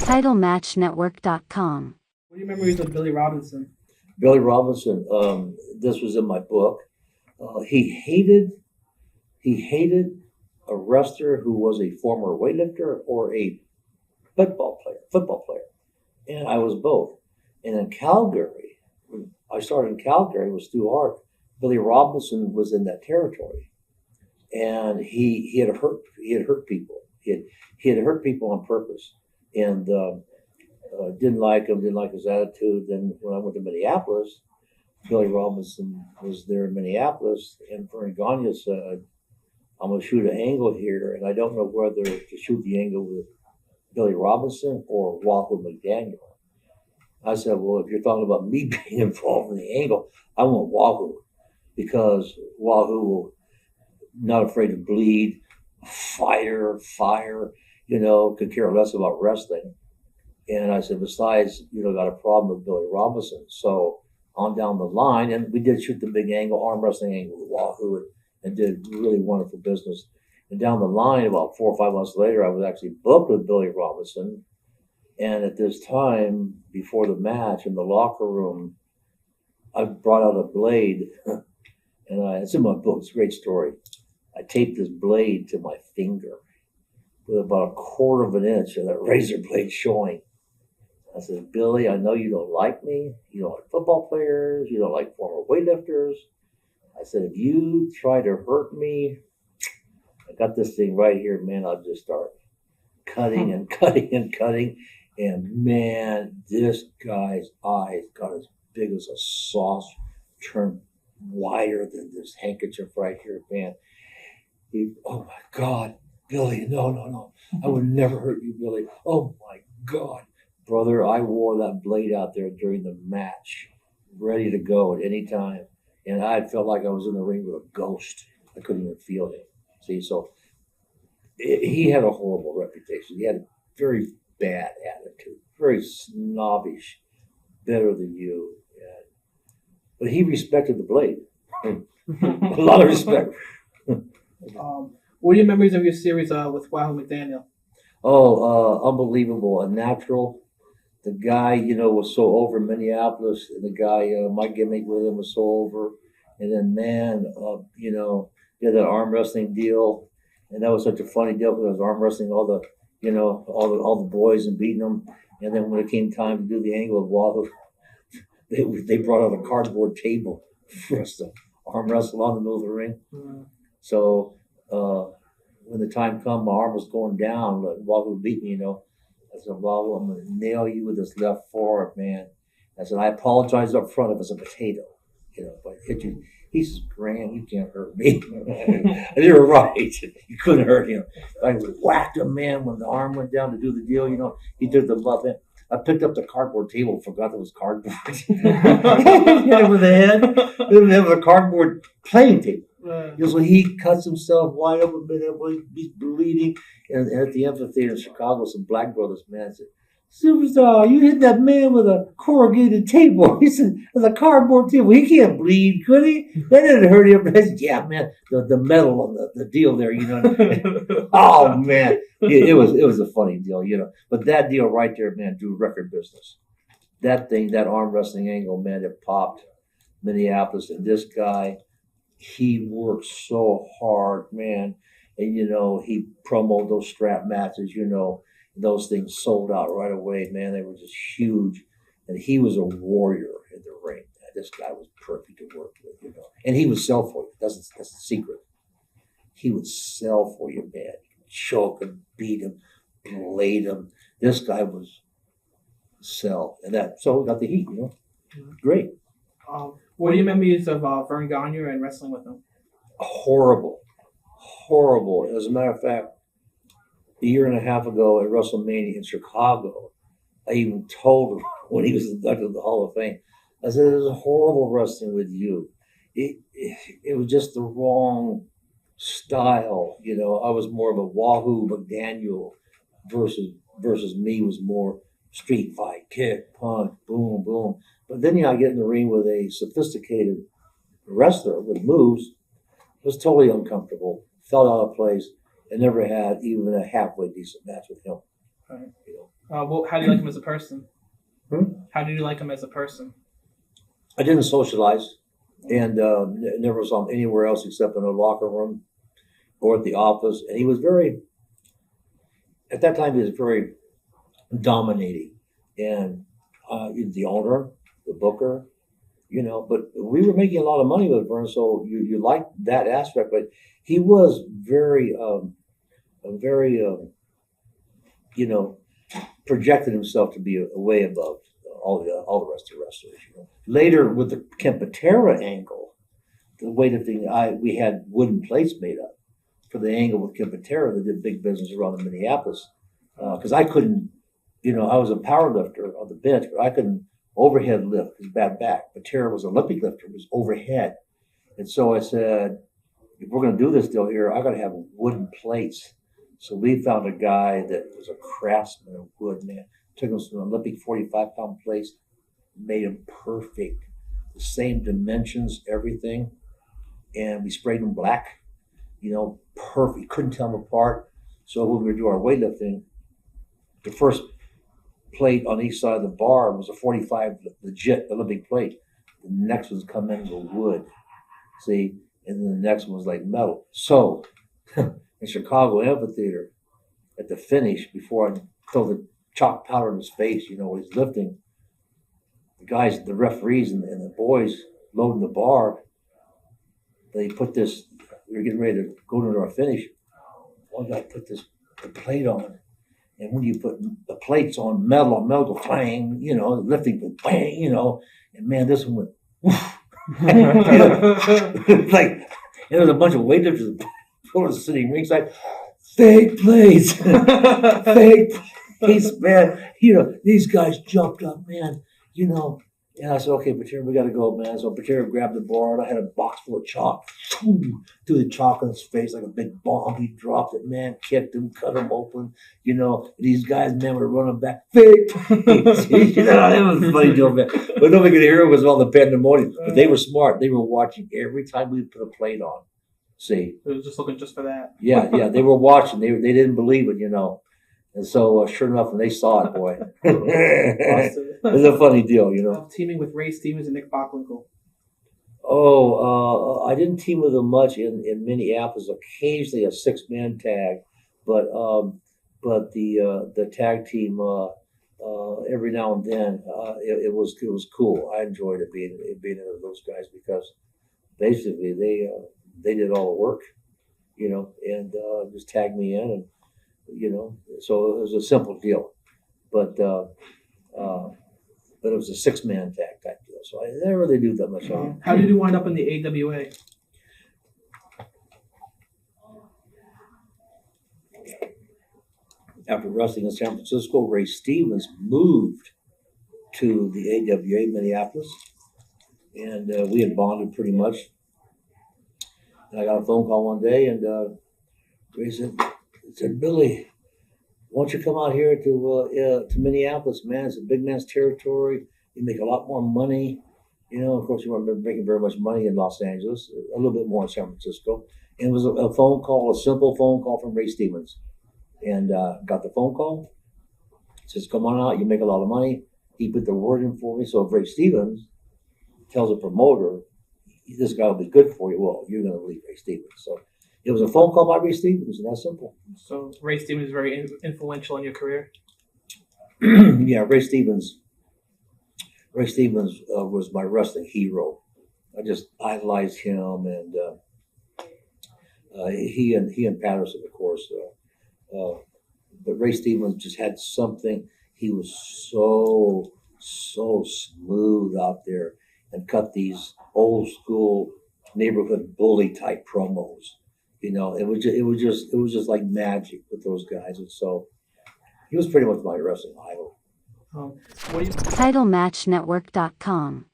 TitleMatchNetwork.com. What are your memories of Billy Robinson? Billy Robinson, this was in my book. He hated a wrestler who was a former weightlifter or a football player. And I was both. And in Calgary, when I started in Calgary with Stu Hart, Billy Robinson was in that territory. And he had hurt people. He had hurt people on purpose. And didn't like him, didn't like his attitude. Then when I went to Minneapolis, Billy Robinson was there in Minneapolis, and Verne Gagne said, I'm going to shoot an angle here, and I don't know whether to shoot the angle with Billy Robinson or Wahoo McDaniel. I said, well, if you're talking about me being involved in the angle, I want Wahoo, because Wahoo will not afraid to bleed, fire, could care less about wrestling. And I said, besides, got a problem with Billy Robinson. So on down the line, and we did shoot the big angle, arm wrestling angle with Wahoo, and did really wonderful business. And down the line, about 4 or 5 months later, I was actually booked with Billy Robinson. And at this time, before the match, in the locker room, I brought out a blade, and it's in my book, it's a great story. I taped this blade to my finger with about 1/4 of an inch of that razor blade showing. I said, Billy, I know you don't like me. You don't like football players. You don't like former weightlifters. I said, if you try to hurt me, I got this thing right here, man. I'll just start cutting and cutting and cutting. And man, this guy's eyes got as big as a sauce, turned wider than this handkerchief right here, man. Oh my God, Billy, no. I would never hurt you, Billy. Oh my God. Brother, I wore that blade out there during the match, ready to go at any time. And I felt like I was in the ring with a ghost. I couldn't even feel him. See, so he had a horrible reputation. He had a very bad attitude, very snobbish, better than you. But he respected the blade. A lot of respect. What are your memories of your series with Wahoo McDaniel? Oh, unbelievable. A natural. The guy, was so over in Minneapolis, and the guy, my gimmick with him was so over. And then, man, he had that arm wrestling deal, and that was such a funny deal because I was arm wrestling all the boys and beating them. And then when it came time to do the angle of Wahoo, they brought out a cardboard table for us to arm wrestle on the middle of the ring. Mm-hmm. So when the time come, my arm was going down. Wahoo beat me, I said, Wahoo, I'm going to nail you with this left forearm, man. I said, I apologize up front if it's a potato, if I hit you. He says, Graham, you can't hurt me. And you're right. You couldn't hurt him. I whacked him, man, when the arm went down to do the deal, he took the butt in. I picked up the cardboard table, forgot it was cardboard. Hit him with the head. It was a cardboard playing table. So he cuts himself wide open, he's bleeding. And at the amphitheater in Chicago, some black brothers, man, said, Superstar, you hit that man with a corrugated table. He said, with a cardboard table. He can't bleed, could he? That didn't hurt him. I said, yeah, man, the metal on the deal there, Oh, man. It was a funny deal, But that deal right there, man, drew record business. That thing, that arm wrestling angle, man, it popped Minneapolis. And this guy, he worked so hard, man. And, he promoted those strap matches, those things sold out right away, man. They were just huge. And he was a warrior in the ring. This guy was perfect to work with, And he would sell for you. That's the secret. He would sell for you, man. Choke him, beat him, blade him. This guy was sell. So we got the heat, Great. What are your memories of Verne Gagne and wrestling with him? Horrible. As a matter of fact, a year and a half ago at WrestleMania in Chicago, I even told him when he was inducted to the Hall of Fame, I said, it was horrible wrestling with you. It was just the wrong style. I was more of a Wahoo McDaniel versus me was more street fight, kick, punch, boom, boom. But then, I get in the ring with a sophisticated wrestler with moves. It was totally uncomfortable, fell out of place, and never had even a halfway decent match with him. Right. How do you like him as a person? Hmm? How did you like him as a person? I didn't socialize, and never saw him anywhere else except in a locker room or at the office. And he was at that time, he was very dominating. And the owner, the booker, but we were making a lot of money with Verne, so you like that aspect. But he was very, projected himself to be a way above all the rest of the wrestlers. Later, with the Patera angle, the weightlifting, we had wooden plates made up for the angle with Patera that did big business around in Minneapolis. Because I couldn't, I was a power lifter on the bench, but I couldn't overhead lift his bad back. Patera was an Olympic lifter, was overhead. And so I said, if we're going to do this deal here, I got to have wooden plates. So we found a guy that was a craftsman of wood, man. Took him some Olympic 45-pound plates, made them perfect, the same dimensions, everything. And we sprayed them black, perfect. Couldn't tell them apart. So when we would do our weightlifting, the first plate on each side of the bar was a 45 legit Olympic plate. The next one's come in with wood, see, and then the next one was like metal. So in Chicago Amphitheater, at the finish, before I throw the chalk powder in his face, when he's lifting, the guys, the referees and the boys loading the bar, they put this, we were getting ready to go to our finish. One guy put the plate on. And when you put the plates on metal go clang, lifting, bang, and man, this one went, woof. Like, there was a bunch of weightlifters sitting ringside, fake plates, fake plates, man. These guys jumped up, man, And I said, okay, Patera, we got to go, man. So Patera grabbed the bar, and I had a box full of chalk. Threw the chalk in his face like a big bomb. He dropped it, man, kicked him, cut him open. These guys, man, were running back. Fake. It was a funny deal, man. But nobody could hear it was all the pandemonium. But they were smart. They were watching every time we put a plate on. See? They were just looking just for that. Yeah. They were watching. They didn't believe it, And so, sure enough, when they saw it, boy, it was a funny deal, Teaming with Ray Stevens and Nick Bockwinkel. I didn't team with them much in Minneapolis. Occasionally a 6-man tag, but the tag team every now and then it was cool. I enjoyed it being with those guys because basically they did all the work, and just tagged me in and. So it was a simple deal, but it was a 6-man tag type deal. So I didn't really do that much on. How did you wind up in the AWA? After wrestling in San Francisco, Ray Stevens moved to the AWA Minneapolis, and we had bonded pretty much. And I got a phone call one day, and Ray said, Billy, why don't you come out here to Minneapolis, man? It's a big man's territory. You make a lot more money. Of course, you weren't making very much money in Los Angeles, a little bit more in San Francisco. And it was a phone call, a simple phone call from Ray Stevens. And got the phone call. Says, come on out, you make a lot of money. He put the word in for me. So if Ray Stevens tells a promoter, this guy will be good for you, well, you're going to leave Ray Stevens. So it was a phone call by Ray Stevens, and that's simple. So Ray Stevens is very influential in your career? Yeah, Ray Stevens was my wrestling hero. I just idolized him, and he and Patterson, of course. But Ray Stevens just had something. He was so smooth out there and cut these old school neighborhood bully type promos. It was just like magic with those guys. And so he was pretty much my wrestling idol. TitleMatchNetwork.com